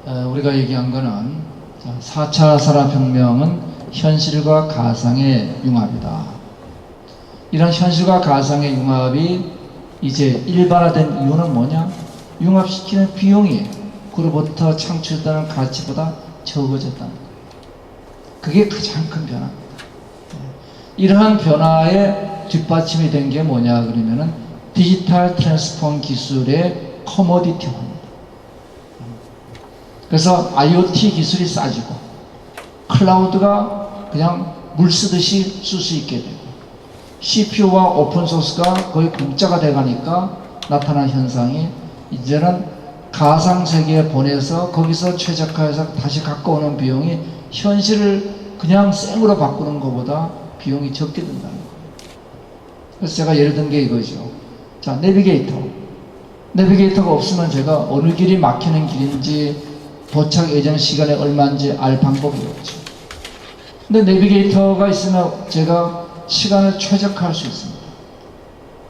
우리가 얘기한 거는 4차 산업혁명은 현실과 가상의 융합이다. 이런 현실과 가상의 융합이 이제 일반화된 이유는 뭐냐? 융합시키는 비용이 그로부터 창출되는 가치보다 적어졌다는 거예요. 그게 가장 큰 변화입니다. 이러한 변화에 뒷받침이 된 게 뭐냐 그러면은 디지털 트랜스폼 기술의 커머디티화입니다. 그래서 IoT 기술이 싸지고 클라우드가 그냥 물 쓰듯이 쓸 수 있게 되고 CPU와 오픈소스가 거의 공짜가 돼가니까 나타난 현상이 이제는 가상세계에 보내서 거기서 최적화해서 다시 갖고 오는 비용이 현실을 그냥 생으로 바꾸는 것보다 비용이 적게 든다는 거예요. 그래서 제가 예를 든 게 이거죠. 자, 내비게이터가 없으면 제가 어느 길이 막히는 길인지 도착 예정 시간이 얼마인지 알 방법이 없죠. 근데 내비게이터가 있으면 제가 시간을 최적화할 수 있습니다.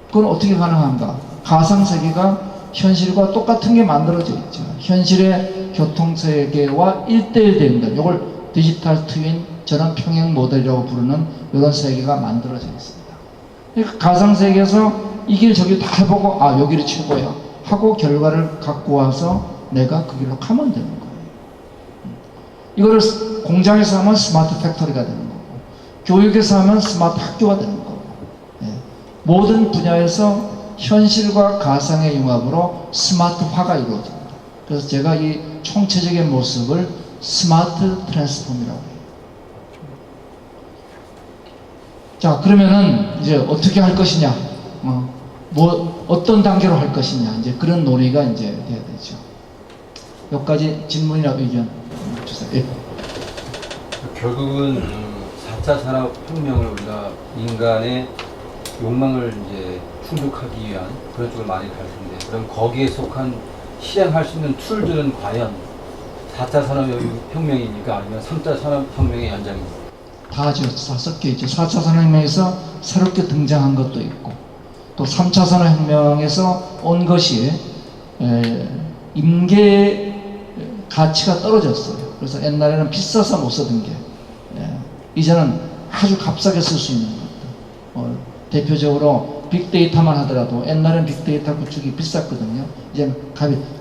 그건 어떻게 가능한가? 가상세계가 현실과 똑같은 게 만들어져 있죠. 현실의 교통세계와 1대1 대응들, 이걸 디지털 트윈, 전원 평행 모델이라고 부르는 이런 세계가 만들어져 있습니다. 그러니까 가상세계에서 이 길 저길 다 해보고 아, 요 길이 최고야 하고 결과를 갖고 와서 내가 그 길로 가면 되는 거예요. 이거를 공장에서 하면 스마트 팩토리가 되는 거고, 교육에서 하면 스마트 학교가 되는 거고, 모든 분야에서 현실과 가상의 융합으로 스마트화가 이루어집니다. 그래서 제가 이 총체적인 모습을 스마트 트랜스폼이라고 해요. 자, 그러면은 이제 어떻게 할 것이냐, 어떤 단계로 할 것이냐, 이제 그런 논의가 이제 돼야 되죠. 여기까지 질문이나 의견 주세요. 예. 결국은 4차 산업혁명을 우리가 인간의 욕망을 이제 충족하기 위한 그런 쪽을 많이 갈 텐데, 그럼 거기에 속한 실행할 수 있는 툴들은 과연 4차 산업혁명입니까? 아니면 3차 산업혁명의 연장입니까? 다 섞여 있죠. 4차 산업혁명에서 새롭게 등장한 것도 있고, 또 3차 산업혁명에서 온 것이 임계 가치가 떨어졌어요. 그래서 옛날에는 비싸서 못 쓰던 게 이제는 아주 값싸게 쓸 수 있는 것들. 대표적으로 빅데이터만 하더라도 옛날엔 빅데이터 구축이 비쌌거든요. 이제는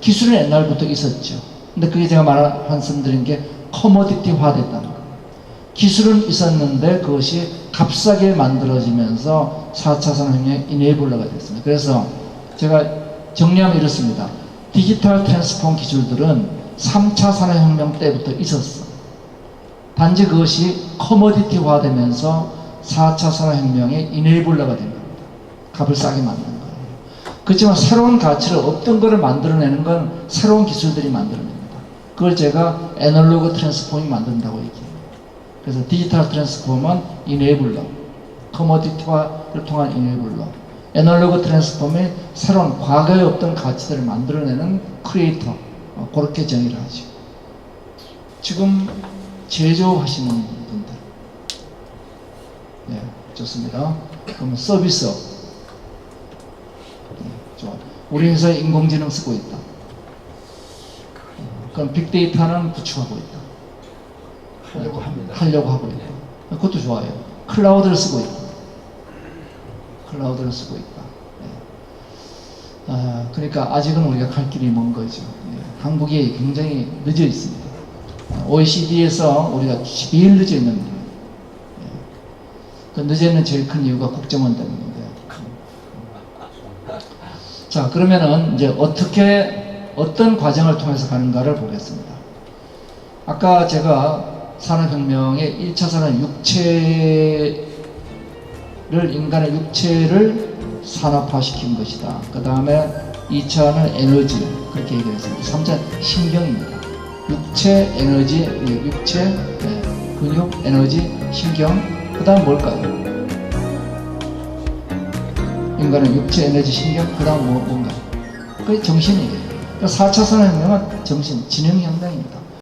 기술은 옛날부터 있었죠. 근데 그게 제가 말씀드린 게 커머디티화 됐다는 거예요. 기술은 있었는데 그것이 값싸게 만들어지면서 4차 산업혁명의 이네이블러가 됐습니다. 그래서 제가 정리하면 이렇습니다. 디지털 트랜스폼 기술들은 3차 산업혁명 때부터 있었어. 단지 그것이 커머디티화 되면서 4차 산업혁명의 이네이블러가 된 겁니다. 값을 싸게 만드는 거예요. 그렇지만 새로운 가치를 어떤 거를 만들어내는 건 새로운 기술들이 만들어냅니다. 그걸 제가 애널로그 트랜스폼이 만든다고 얘기해요. 그래서 디지털 트랜스폼은 이네이블러, 커머디티화를 통한 이네이블러, 애널로그 트랜스폼이 새로운 과거에 없던 가치들을 만들어내는 크리에이터, 그렇게 정의를 하죠. 지금 제조하시는 분들, 네, 좋습니다. 그러면 서비스업, 네, 좋아. 우리 회사에 인공지능 쓰고 있다. 그럼 빅데이터는 구축하고 있다. 하려고 하고 있다. 그것도 좋아요. 클라우드를 쓰고 있다. 클라우드를 쓰고 있다. 네. 그러니까 아직은 우리가 갈 길이 먼 거죠. 네. 한국이 굉장히 늦어 있습니다. OECD에서 우리가 제일 늦어 있는 거예요. 네. 그 늦어 있는 제일 큰 이유가 국정원 때문인데. 자, 그러면은 이제 어떤 과정을 통해서 가는가를 보겠습니다. 아까 제가 산업혁명의 1차 산업 인간의 육체를 산업화시킨 것이다. 그 다음에 2차는 에너지, 그렇게 얘기했습니다. 3차 신경입니다. 육체, 에너지, 근육, 에너지, 신경, 그 다음 뭘까요? 인간의 육체, 에너지, 신경, 그 다음 뭔가? 그게 정신이에요. 그러니까 4차 산업혁명은 정신, 지능혁명입니다.